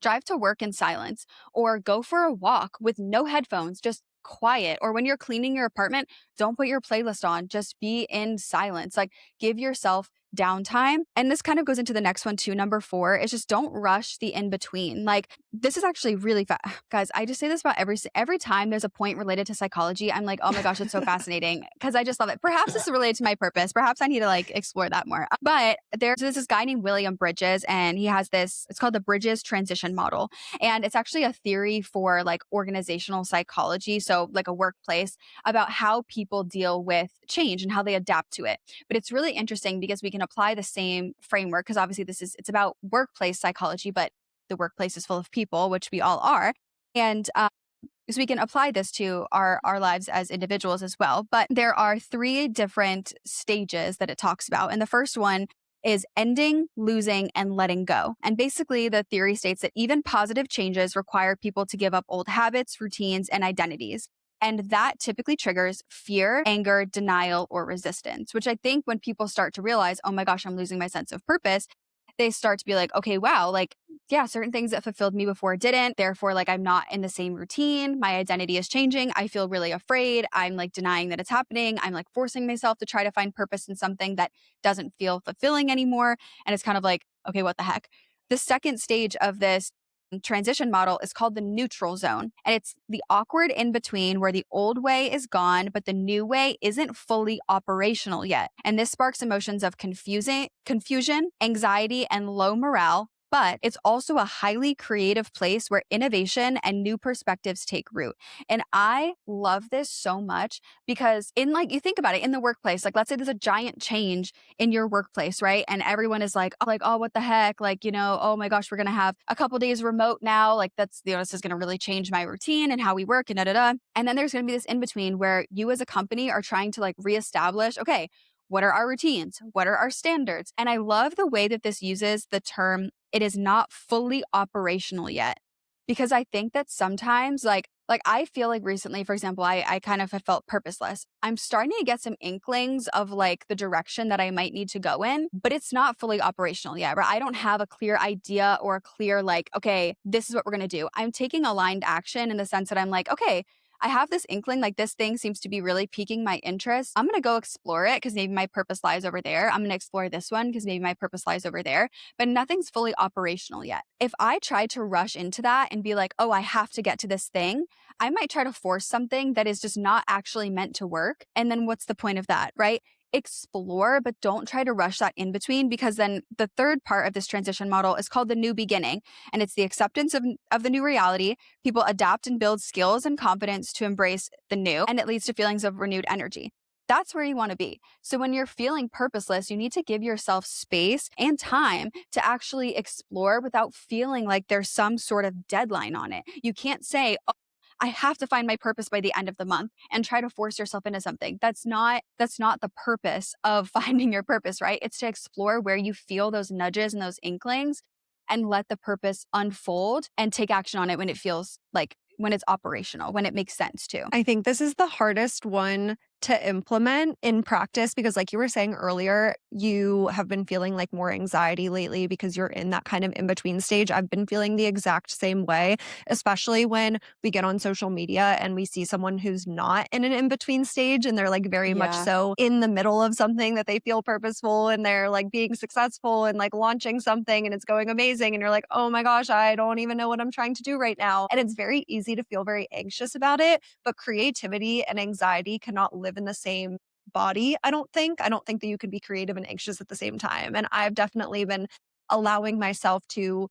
drive to work in silence or go for a walk with no headphones, just quiet. Or when you're cleaning your apartment, don't put your playlist on, just be in silence. Like give yourself downtime. And this kind of goes into the next one too. Number 4 is just don't rush the in between. Like this is actually really guys. I just say this about every time there's a point related to psychology. I'm like, oh my gosh, it's so fascinating because I just love it. Perhaps this is related to my purpose. Perhaps I need to like explore that more. But there's this guy named William Bridges, and he has this. It's called the Bridges transition model, and it's actually a theory for like organizational psychology. So like a workplace about how people deal with change and how they adapt to it. But it's really interesting because we can apply the same framework because obviously it's about workplace psychology, but the workplace is full of people, which we all are. And so we can apply this to our lives as individuals as well. But there are 3 different stages that it talks about. And the first one is ending, losing, and letting go. And basically, the theory states that even positive changes require people to give up old habits, routines, and identities. And that typically triggers fear, anger, denial, or resistance, which I think when people start to realize, oh my gosh, I'm losing my sense of purpose, they start to be like, okay, wow, like, yeah, certain things that fulfilled me before didn't. Therefore, like, I'm not in the same routine. My identity is changing. I feel really afraid. I'm like denying that it's happening. I'm like forcing myself to try to find purpose in something that doesn't feel fulfilling anymore. And it's kind of like, okay, what the heck? The second stage of this transition model is called the neutral zone. And it's the awkward in between where the old way is gone, but the new way isn't fully operational yet. And this sparks emotions of confusion, anxiety, and low morale. But it's also a highly creative place where innovation and new perspectives take root. And I love this so much because in like, you think about it in the workplace, like let's say there's a giant change in your workplace, right? And everyone is like, oh, what the heck? Like, oh my gosh, we're going to have a couple days remote now. Like that's, this is going to really change my routine and how we work and da da da. And then there's going to be this in between where you as a company are trying to like reestablish, okay, what are our routines? What are our standards? And I love the way that this uses the term, it is not fully operational yet. Because I think that sometimes like I feel like recently, for example, I kind of have felt purposeless. I'm starting to get some inklings of like the direction that I might need to go in, but it's not fully operational yet, right? I don't have a clear idea or a clear like, okay, this is what we're going to do. I'm taking aligned action in the sense that I'm like, okay, I have this inkling, like this thing seems to be really piquing my interest. I'm going to go explore it because maybe my purpose lies over there. I'm going to explore this one because maybe my purpose lies over there, but nothing's fully operational yet. If I try to rush into that and be like, oh, I have to get to this thing, I might try to force something that is just not actually meant to work. And then what's the point of that, right? Explore, but don't try to rush that in between because then the third part of this transition model is called the new beginning. And it's the acceptance of the new reality. People adapt and build skills and confidence to embrace the new, and it leads to feelings of renewed energy. That's where you want to be. So when you're feeling purposeless, you need to give yourself space and time to actually explore without feeling like there's some sort of deadline on it. You can't say, oh, I have to find my purpose by the end of the month and try to force yourself into something. That's not the purpose of finding your purpose, right? It's to explore where you feel those nudges and those inklings and let the purpose unfold and take action on it when it feels like when it's operational, when it makes sense too. I think this is the hardest one to implement in practice because, like you were saying earlier, you have been feeling like more anxiety lately because you're in that kind of in between stage. I've been feeling the exact same way, especially when we get on social media and we see someone who's not in an in between stage and they're like very much Yeah. so in the middle of something that they feel purposeful and they're like being successful and like launching something and it's going amazing. And you're like, oh my gosh, I don't even know what I'm trying to do right now. And it's very easy to feel very anxious about it. But creativity and anxiety cannot live in the same body, I don't think. I don't think that you could be creative and anxious at the same time. And I've definitely been allowing myself to,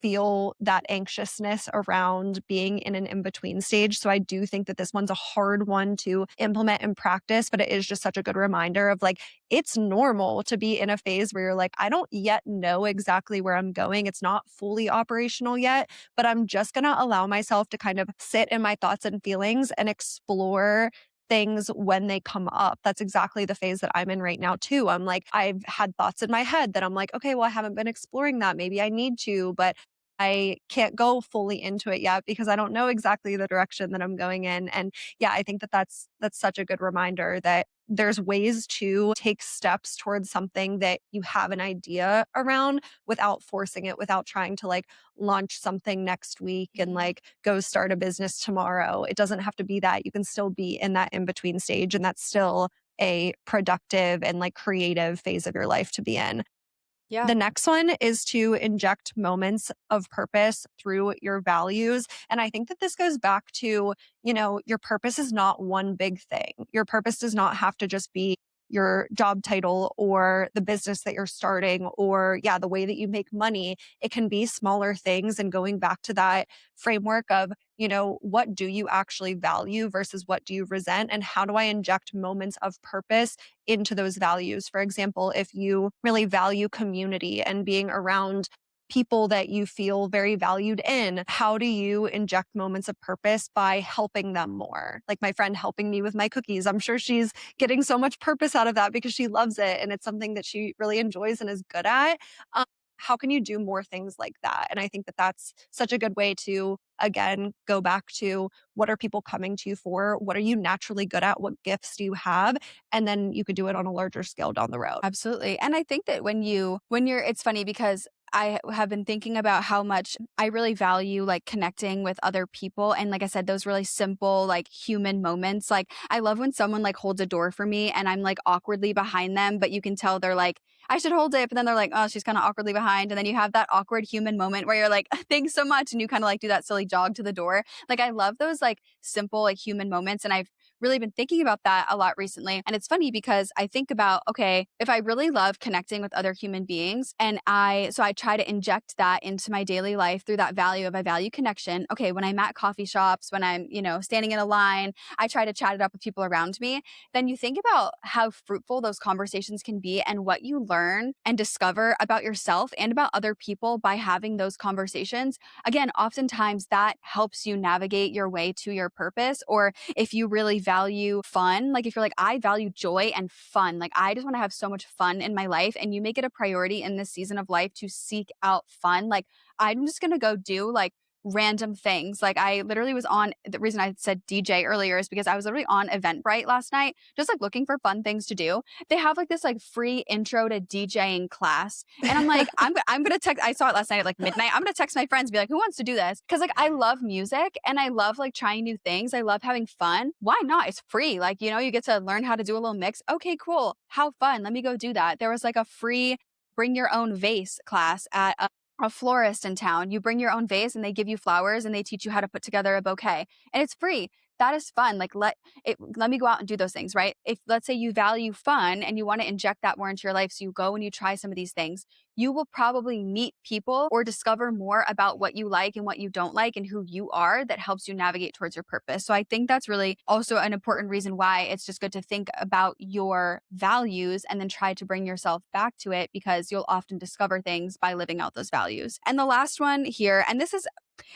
feel that anxiousness around being in an in between stage. So I do think that this one's a hard one to implement in practice, but it is just such a good reminder of like, it's normal to be in a phase where you're like, I don't yet know exactly where I'm going. It's not fully operational yet, but I'm just going to allow myself to kind of sit in my thoughts and feelings and explore things when they come up. That's exactly the phase that I'm in right now too. I'm like, I've had thoughts in my head that I'm like, okay, well, I haven't been exploring that. Maybe I need to, but I can't go fully into it yet because I don't know exactly the direction that I'm going in. And yeah, I think that that's such a good reminder that there's ways to take steps towards something that you have an idea around without forcing it, without trying to like launch something next week and Mhm. like go start a business tomorrow. It doesn't have to be that. You can still be in that in between stage and that's still a productive and like creative phase of your life to be in. Yeah. The next one is to inject moments of purpose through your values. And I think that this goes back to, your purpose is not one big thing. Your purpose does not have to just be your job title or the business that you're starting or, yeah, the way that you make money. It can be smaller things. And going back to that framework of, what do you actually value versus what do you resent? And how do I inject moments of purpose into those values? For example, if you really value community and being around people that you feel very valued in, how do you inject moments of purpose by helping them more? Like my friend helping me with my cookies. I'm sure she's getting so much purpose out of that because she loves it and it's something that she really enjoys and is good at. Um, how can you do more things like that? And I think that that's such a good way to, again, go back to what are people coming to you for? What are you naturally good at? What gifts do you have? And then you could do it on a larger scale down the road. Absolutely. And I think that when you're it's funny because I have been thinking about how much I really value like connecting with other people and like I said those really simple like human moments. Like I love when someone like holds a door for me and I'm like awkwardly behind them but you can tell they're like I should hold it but then they're like oh she's kind of awkwardly behind and then you have that awkward human moment where you're like thanks so much and you kind of like do that silly jog to the door. Like I love those like simple like human moments and I've really been thinking about that a lot recently. And it's funny because I think about, okay, if I really love connecting with other human beings and so I try to inject that into my daily life through that value of I value connection. Okay, when I'm at coffee shops, when I'm, standing in a line, I try to chat it up with people around me. Then you think about how fruitful those conversations can be and what you learn and discover about yourself and about other people by having those conversations. Again, oftentimes that helps you navigate your way to your purpose or if you really value fun, like if you're like, I value joy and fun, like I just want to have so much fun in my life, and you make it a priority in this season of life to seek out fun, like I'm just going to go do like random things. Like I literally was on the reason I said DJ earlier is because I was literally on Eventbrite last night, just like looking for fun things to do. They have like this like free intro to DJing class. And I'm like, I'm gonna text. I saw it last night at like midnight. I'm gonna text my friends, and be like, who wants to do this? Because like I love music and I love like trying new things. I love having fun. Why not? It's free. Like you get to learn how to do a little mix. Okay, cool. How fun. Let me go do that. There was like a free bring your own vase class at a florist in town. You bring your own vase and they give you flowers and they teach you how to put together a bouquet. And it's free. That is fun. Like let me go out and do those things, right? If let's say you value fun and you want to inject that more into your life, so you go and you try some of these things, you will probably meet people or discover more about what you like and what you don't like and who you are that helps you navigate towards your purpose. So I think that's really also an important reason why it's just good to think about your values and then try to bring yourself back to it because you'll often discover things by living out those values. And the last one here, and this is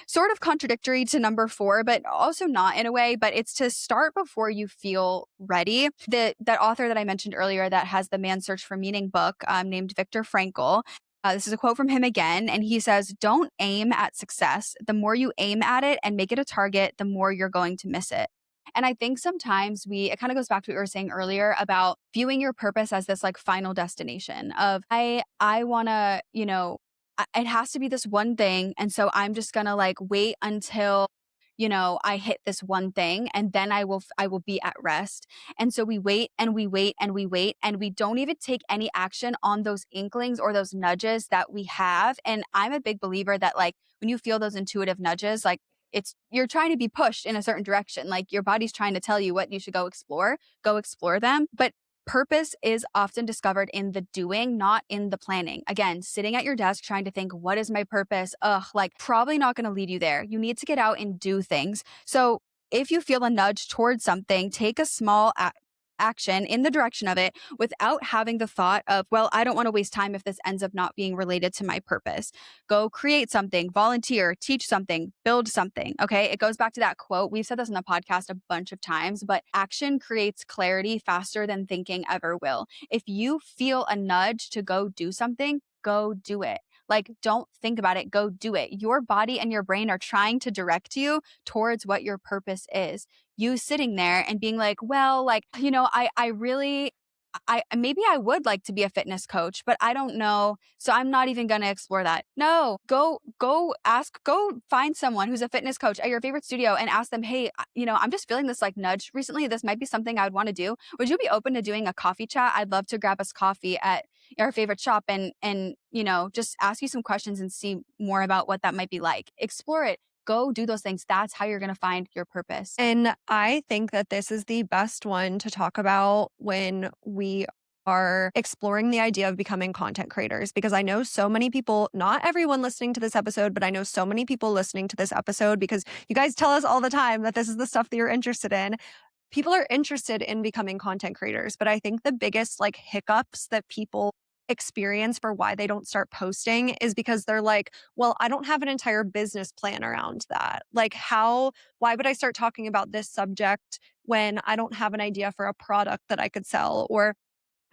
sort of contradictory to number 4, but also not in a way, but it's to start before you feel ready. That author that I mentioned earlier that has the Man's Search for Meaning book named Viktor Frankl. This is a quote from him again, and he says, don't aim at success. The more you aim at it and make it a target, the more you're going to miss it. And I think sometimes it kind of goes back to what we were saying earlier about viewing your purpose as this like final destination of I want to, it has to be this one thing. And so I'm just going to like wait until, I hit this one thing and then I will be at rest. And so we wait and we wait and we wait and we don't even take any action on those inklings or those nudges that we have. And I'm a big believer that like when you feel those intuitive nudges, like you're trying to be pushed in a certain direction. Like your body's trying to tell you what you should go explore them. But purpose is often discovered in the doing, not in the planning. Again, sitting at your desk trying to think, what is my purpose? Like probably not going to lead you there. You need to get out and do things. So if you feel a nudge towards something, take a small action in the direction of it without having the thought of, well, I don't want to waste time if this ends up not being related to my purpose. Go create something, volunteer, teach something, build something. Okay. It goes back to that quote. We've said this on the podcast a bunch of times, but action creates clarity faster than thinking ever will. If you feel a nudge to go do something, go do it. Like, don't think about it, go do it. Your body and your brain are trying to direct you towards what your purpose is. You sitting there and being like, well, like, I maybe I would like to be a fitness coach, but I don't know. So I'm not even going to explore that. No, go find someone who's a fitness coach at your favorite studio and ask them, "Hey, I'm just feeling this like nudge recently. This might be something I would want to do. Would you be open to doing a coffee chat? I'd love to grab us coffee at our favorite shop and just ask you some questions and see more about what that might be like. Explore it. Go do those things. That's how you're going to find your purpose." And I think that this is the best one to talk about when we are exploring the idea of becoming content creators, because I know so many people, not everyone listening to this episode, but I know so many people listening to this episode because you guys tell us all the time that this is the stuff that you're interested in. People are interested in becoming content creators, but I think the biggest like hiccups that people experience for why they don't start posting is because they're like, well, I don't have an entire business plan around that. Like, why would I start talking about this subject when I don't have an idea for a product that I could sell? Or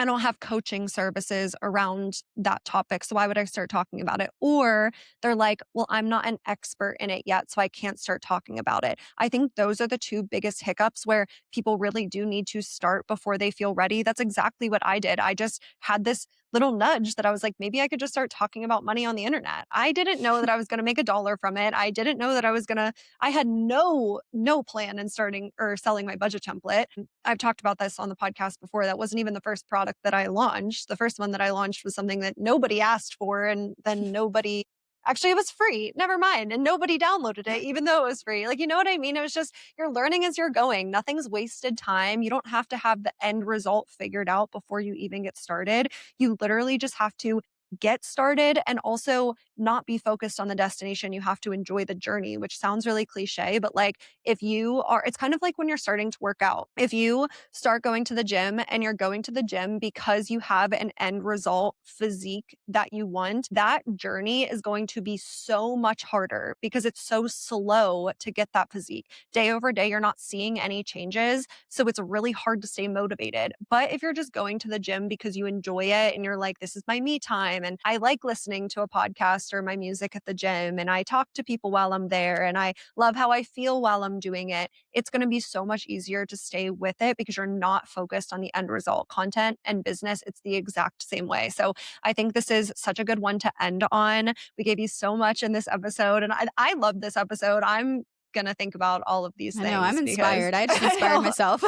I don't have coaching services around that topic. So why would I start talking about it? Or they're like, well, I'm not an expert in it yet. So I can't start talking about it. I think those are the two biggest hiccups where people really do need to start before they feel ready. That's exactly what I did. I just had this little nudge that I was like, maybe I could just start talking about money on the internet. I didn't know that I was going to make $1 from it. I didn't know that I had no plan in starting or selling my budget template. I've talked about this on the podcast before. That wasn't even the first product that I launched. The first one that I launched was something that nobody asked for, and then nobody actually, it was free. Never mind. And nobody downloaded it, even though it was free. Like, you know what I mean? It was just you're learning as you're going. Nothing's wasted time. You don't have to have the end result figured out before you even get started. You literally just have to get started and also not be focused on the destination. You have to enjoy the journey, which sounds really cliche, but like it's kind of like when you're starting to work out. If you start going to the gym and you're going to the gym because you have an end result physique that you want, that journey is going to be so much harder because it's so slow to get that physique. Day over day, you're not seeing any changes. So it's really hard to stay motivated. But if you're just going to the gym because you enjoy it and you're like, this is my me time, and I like listening to a podcast or my music at the gym, and I talk to people while I'm there, and I love how I feel while I'm doing it, it's going to be so much easier to stay with it because you're not focused on the end result. Content and business, it's the exact same way. So I think this is such a good one to end on. We gave you so much in this episode, and I love this episode. I'm going to think about all of these I know, I'm things because inspired. I just I inspired know, myself.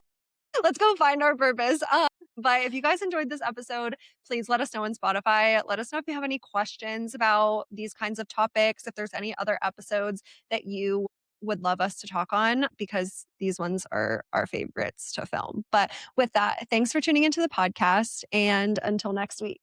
let's go find our purpose. But if you guys enjoyed this episode, please let us know on Spotify. Let us know if you have any questions about these kinds of topics, if there's any other episodes that you would love us to talk on, because these ones are our favorites to film. But with that, thanks for tuning into the podcast, and until next week.